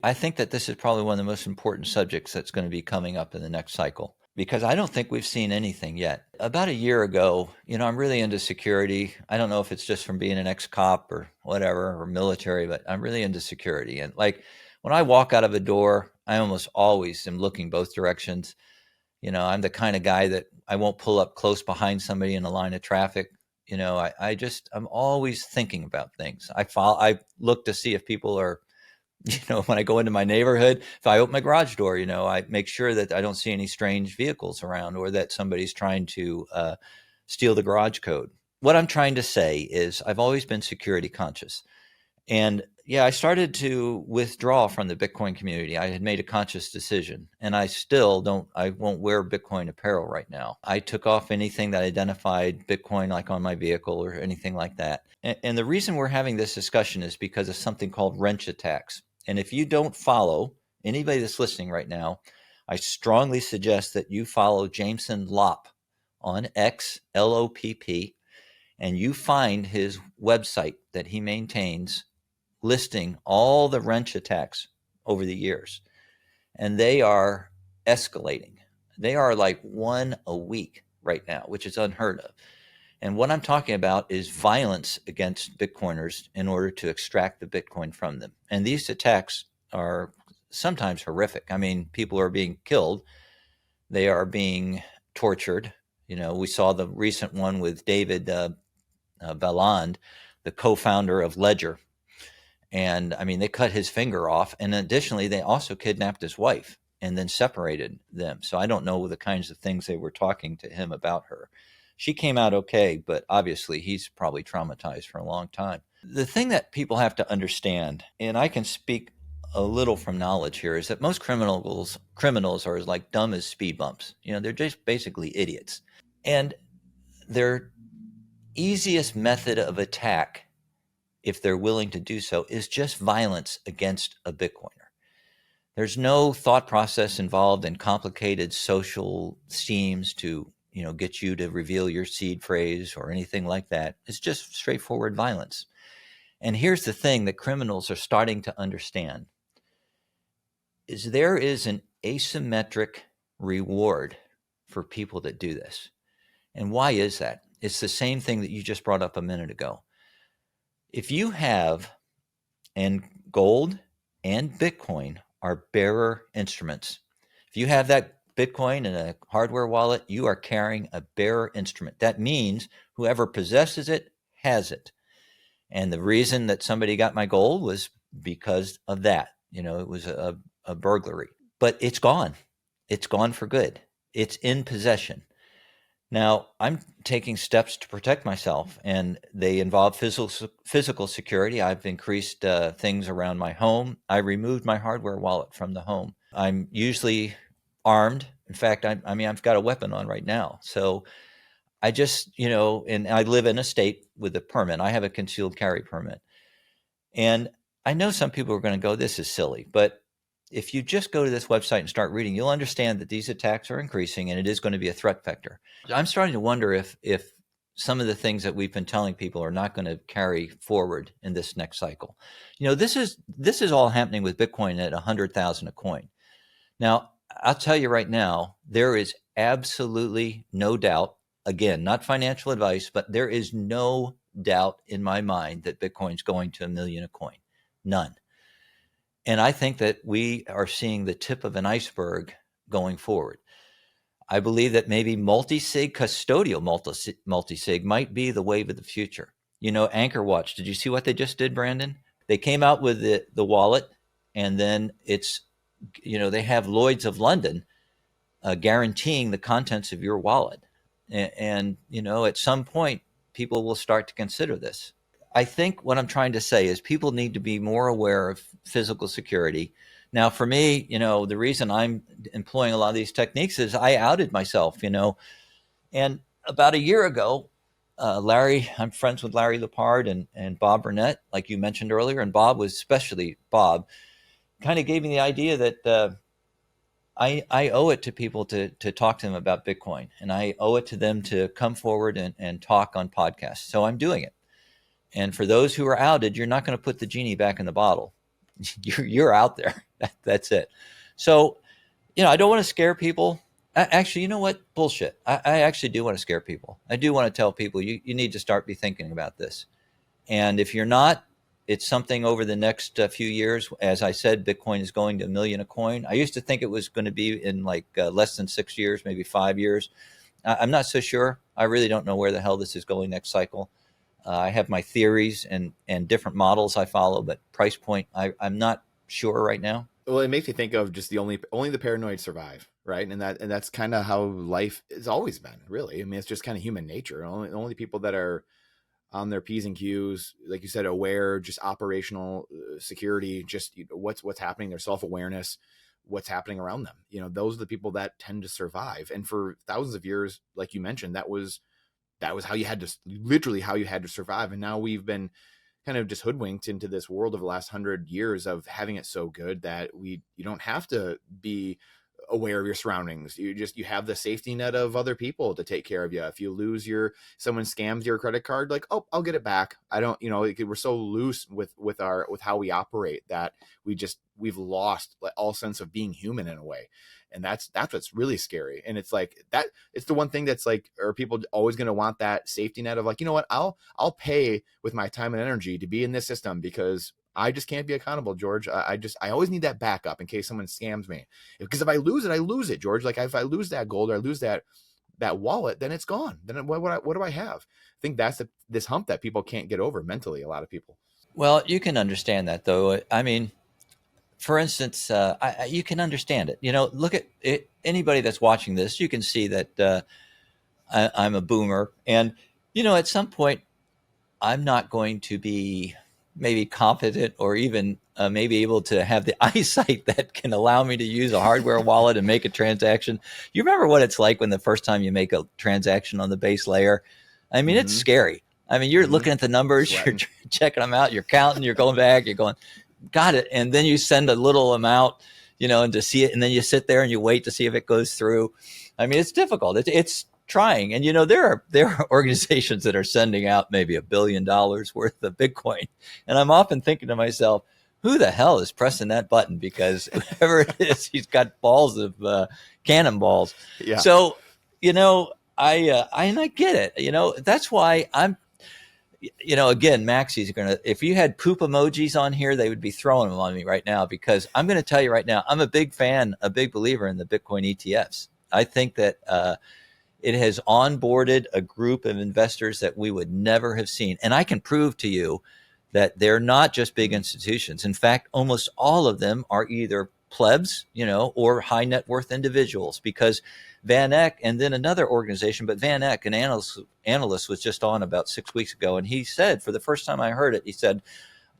I think that this is probably one of the most important subjects that's going to be coming up in the next cycle, because I don't think we've seen anything yet. About a year ago, I'm really into security. I don't know if it's just from being an ex-cop or whatever, or military, but I'm really into security. And like when I walk out of a door, I almost always am looking both directions. I'm the kind of guy that I won't pull up close behind somebody in a line of traffic. I'm always thinking about things. I look to see if people are, when I go into my neighborhood, if I open my garage door, I make sure that I don't see any strange vehicles around or that somebody's trying to steal the garage code. What I'm trying to say is I've always been security conscious. And yeah, I started to withdraw from the Bitcoin community. I had made a conscious decision, and I won't wear Bitcoin apparel right now. I took off anything that identified Bitcoin, like on my vehicle or anything like that. And the reason we're having this discussion is because of something called wrench attacks. And if you don't follow, anybody that's listening right now, I strongly suggest that you follow Jameson Lopp on X, LOPP, and you find his website that he maintains listing all the wrench attacks over the years. And they are escalating. They are like one a week right now, which is unheard of. And what I'm talking about is violence against Bitcoiners in order to extract the Bitcoin from them. And these attacks are sometimes horrific. I mean, people are being killed. They are being tortured. We saw the recent one with David Balland, the co-founder of Ledger. And I mean, they cut his finger off. And additionally, they also kidnapped his wife and then separated them. So I don't know the kinds of things they were talking to him about her. She came out okay, but obviously he's probably traumatized for a long time. The thing that people have to understand, and I can speak a little from knowledge here, is that most criminals are as like dumb as speed bumps. They're just basically idiots. And their easiest method of attack, if they're willing to do so, is just violence against a Bitcoiner. There's no thought process involved in complicated social schemes to, get you to reveal your seed phrase or anything like that. It's just straightforward violence. And here's the thing that criminals are starting to understand is there is an asymmetric reward for people that do this. And why is that? It's the same thing that you just brought up a minute ago. If you have, and gold and Bitcoin are bearer instruments. If you have that Bitcoin in a hardware wallet, you are carrying a bearer instrument. That means whoever possesses it has it. And the reason that somebody got my gold was because of that. It was a burglary. But it's gone. It's gone for good. It's in possession. Now, I'm taking steps to protect myself, and they involve physical security. I've increased things around my home. I removed my hardware wallet from the home. I'm usually armed. In fact, I've got a weapon on right now. So I just, and I live in a state with a permit. I have a concealed carry permit. And I know some people are going to go, this is silly, but if you just go to this website and start reading, you'll understand that these attacks are increasing and it is going to be a threat vector. I'm starting to wonder if some of the things that we've been telling people are not going to carry forward in this next cycle. This is all happening with Bitcoin at 100,000 a coin. Now, I'll tell you right now, there is absolutely no doubt, again, not financial advice, but there is no doubt in my mind that Bitcoin's going to $1 million a coin. None. And I think that we are seeing the tip of an iceberg going forward. I believe that maybe multi-sig, custodial multi-sig might be the wave of the future. Anchor Watch, did you see what they just did, Brandon? They came out with the wallet, and then it's, they have Lloyd's of London guaranteeing the contents of your wallet. And at some point, people will start to consider this. I think what I'm trying to say is people need to be more aware of physical security. Now, for me, the reason I'm employing a lot of these techniques is I outed myself, and about a year ago, I'm friends with Larry Lepard and Bob Burnett, like you mentioned earlier, and Bob kind of gave me the idea that I owe it to people to talk to them about Bitcoin, and I owe it to them to come forward and talk on podcasts. So I'm doing it. And for those who are outed, you're not going to put the genie back in the bottle. You're out there. That's it. So, I don't want to scare people. Actually, you know what? Bullshit. I actually do want to scare people. I do want to tell people you need to start be thinking about this. And if you're not, it's something over the next few years. As I said, Bitcoin is going to a million a coin. I used to think it was going to be in like less than 6 years, maybe 5 years. I'm not so sure. I really don't know where the hell this is going next cycle. I have my theories and different models I follow, but price point, I'm not sure right now. Well, it makes me think of just the only the paranoid survive, right? And that's kind of how life has always been, really. I mean, it's just kind of human nature. Only people that are on their P's and Q's, like you said, aware, just operational security, just what's happening, their self awareness, what's happening around them. Those are the people that tend to survive. And for thousands of years, like you mentioned, that was how you had to, literally how you had to survive. And now we've been kind of just hoodwinked into this world of the last 100 years of having it so good that you don't have to be aware of your surroundings. You have the safety net of other people to take care of you. If you lose someone scams your credit card, like, oh, I'll get it back. I don't, we're so loose with how we operate that we've lost all sense of being human in a way. And that's what's really scary. And it's like that, it's the one thing that's like, are people always going to want that safety net of like, you know what, I'll pay with my time and energy to be in this system because I just can't be accountable, George. I always need that backup in case someone scams me. Because if I lose it, George. Like if I lose that gold or I lose that wallet, then it's gone. Then what do I have? I think that's this hump that people can't get over mentally. A lot of people. Well, you can understand that, though. I mean, for instance, you can understand it. Look at it, anybody that's watching this. You can see that I'm a boomer, and at some point, I'm not going to be maybe competent or even maybe able to have the eyesight that can allow me to use a hardware wallet and make a transaction. You remember what it's like when the first time you make a transaction on the base layer? I mean, it's Mm-hmm. scary. I mean, you're Mm-hmm. looking at the numbers, you're Sweating. checking them out, you're counting, you're going back, you're going, got it. And then you send a little amount, and to see it, and then you sit there and you wait to see if it goes through. I mean, it's difficult. It's trying. And there are organizations that are sending out maybe $1 billion worth of Bitcoin. And I'm often thinking to myself, who the hell is pressing that button? Because whoever it is, he's got balls of cannonballs. Yeah. So, I get it. That's why I'm, again, Maxie's if you had poop emojis on here, they would be throwing them on me right now, because I'm going to tell you right now, I'm a big believer in the Bitcoin ETFs. I think that it has onboarded a group of investors that we would never have seen. And I can prove to you that they're not just big institutions. In fact, almost all of them are either plebs, or high net worth individuals, because Van Eck and then another organization, but Van Eck, an analyst was just on about 6 weeks ago. And he said, for the first time I heard it, he said,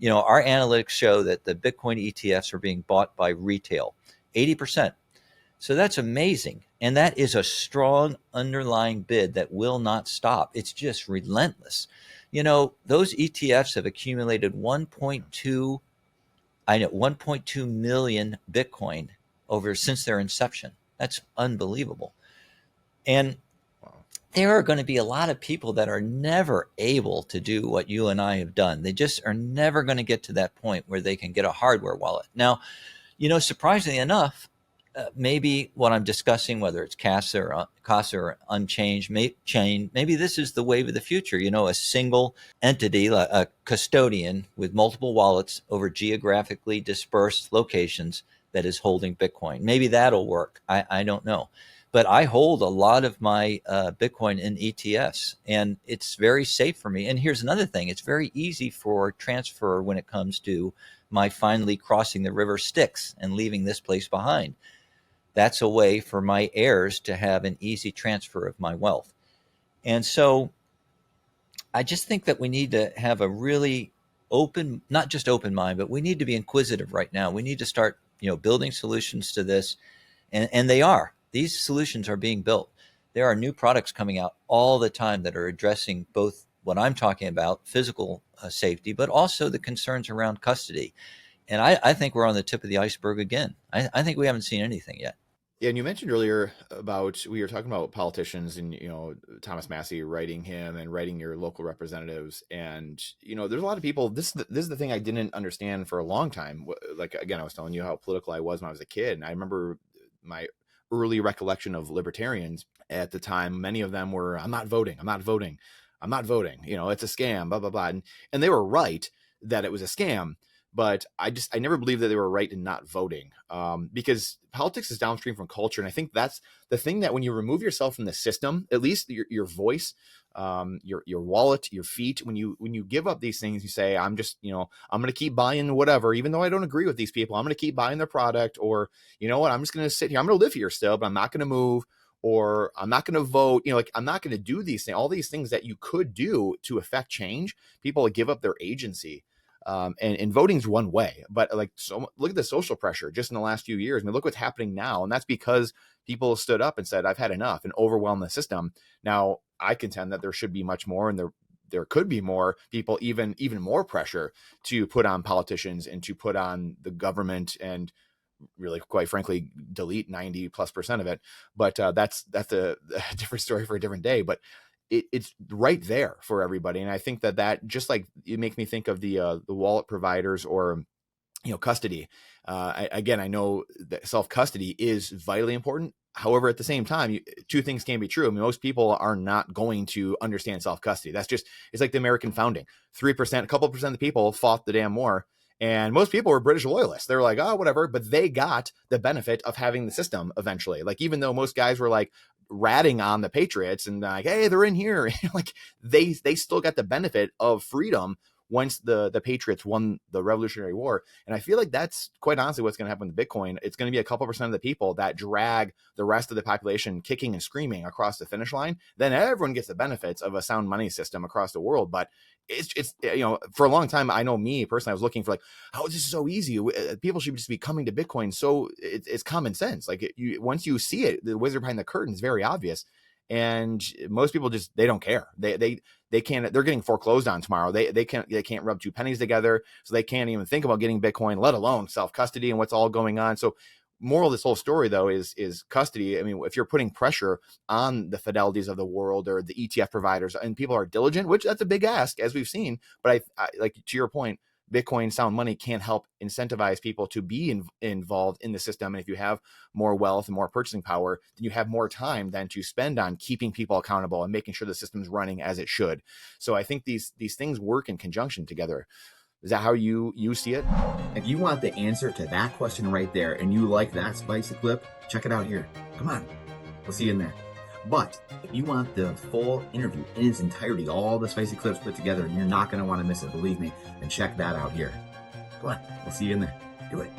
our analytics show that the Bitcoin ETFs are being bought by retail, 80%. So that's amazing. And that is a strong underlying bid that will not stop. It's just relentless. Those ETFs have accumulated 1.2 million Bitcoin since their inception. That's unbelievable. And Wow. there are going to be a lot of people that are never able to do what you and I have done. They just are never going to get to that point where they can get a hardware wallet. Now, surprisingly enough, maybe what I'm discussing, whether it's Casa or Unchained chain, maybe this is the wave of the future. A single entity, a custodian with multiple wallets over geographically dispersed locations that is holding Bitcoin. Maybe that'll work. I don't know. But I hold a lot of my Bitcoin in ETFs, and it's very safe for me. And here's another thing. It's very easy for transfer when it comes to my finally crossing the river Styx and leaving this place behind. That's a way for my heirs to have an easy transfer of my wealth. And so I just think that we need to have a really open, not just open mind, but we need to be inquisitive right now. We need to start, building solutions to this. And they are. These solutions are being built. There are new products coming out all the time that are addressing both what I'm talking about, physical safety, but also the concerns around custody. And I think we're on the tip of the iceberg again. I think we haven't seen anything yet. Yeah, and you mentioned earlier about we were talking about politicians and Thomas Massey writing him and writing your local representatives, and there's a lot of people. This is the thing I didn't understand for a long time. Like again, I was telling you how political I was when I was a kid, and I remember my early recollection of libertarians at the time. Many of them were, "I'm not voting. I'm not voting. I'm not voting. It's a scam." Blah blah blah, and they were right that it was a scam. But I never believed that they were right in not voting, because politics is downstream from culture. And I think that's the thing, that when you remove yourself from the system, at least your voice, your wallet, your feet, when you give up these things, you say, I'm going to keep buying whatever, even though I don't agree with these people, I'm going to keep buying their product, or you know what, I'm just going to sit here, I'm going to live here still, but I'm not going to move, or I'm not going to vote, like I'm not going to do these things, all these things that you could do to affect change. People give up their agency. And voting's one way, but so look at the social pressure just in the last few years. I mean, look what's happening now. And that's because people stood up and said, I've had enough, and overwhelmed the system. Now I contend that there should be much more, and there could be more people, even more pressure to put on politicians and to put on the government, and really, quite frankly, delete 90+% of it. But that's a different story for a different day. But it's right there for everybody. And I think that just like it makes me think of the wallet providers, or custody. Again, I know that self-custody is vitally important. However, at the same time, two things can be true. I mean, most people are not going to understand self-custody. It's like the American founding. 3%, a couple percent of the people fought the damn war. And most people were British loyalists. They were like, oh, whatever. But they got the benefit of having the system eventually. Like, even though most guys were like ratting on the Patriots and like, hey, they're in here, like they still got the benefit of freedom once the Patriots won the Revolutionary War. And I feel like that's quite honestly what's going to happen with Bitcoin. It's going to be a couple percent of the people that drag the rest of the population kicking and screaming across the finish line. Then everyone gets the benefits of a sound money system across the world. But it's for a long time, I know me personally, I was looking for like, how is this so easy? People should just be coming to Bitcoin. So it's common sense. Like once you see it, the wizard behind the curtain is very obvious. And most people they don't care. They can't, they're getting foreclosed on tomorrow. They can't rub two pennies together. So they can't even think about getting Bitcoin, let alone self-custody and what's all going on. So moral of this whole story though is custody. I mean, if you're putting pressure on the Fidelities of the world or the ETF providers, and people are diligent, which that's a big ask as we've seen. But I like, to your point, Bitcoin sound money can help incentivize people to be involved in the system. And if you have more wealth and more purchasing power, then you have more time then to spend on keeping people accountable and making sure the system's running as it should. So I think these things work in conjunction together. Is that how you see it? If you want the answer to that question right there, and you like that spicy clip, check it out here. Come on, we'll see you in there. But if you want the full interview in its entirety, all the spicy clips put together, and you're not going to want to miss it, believe me, then check that out here. Come on, we'll see you in there. Do it.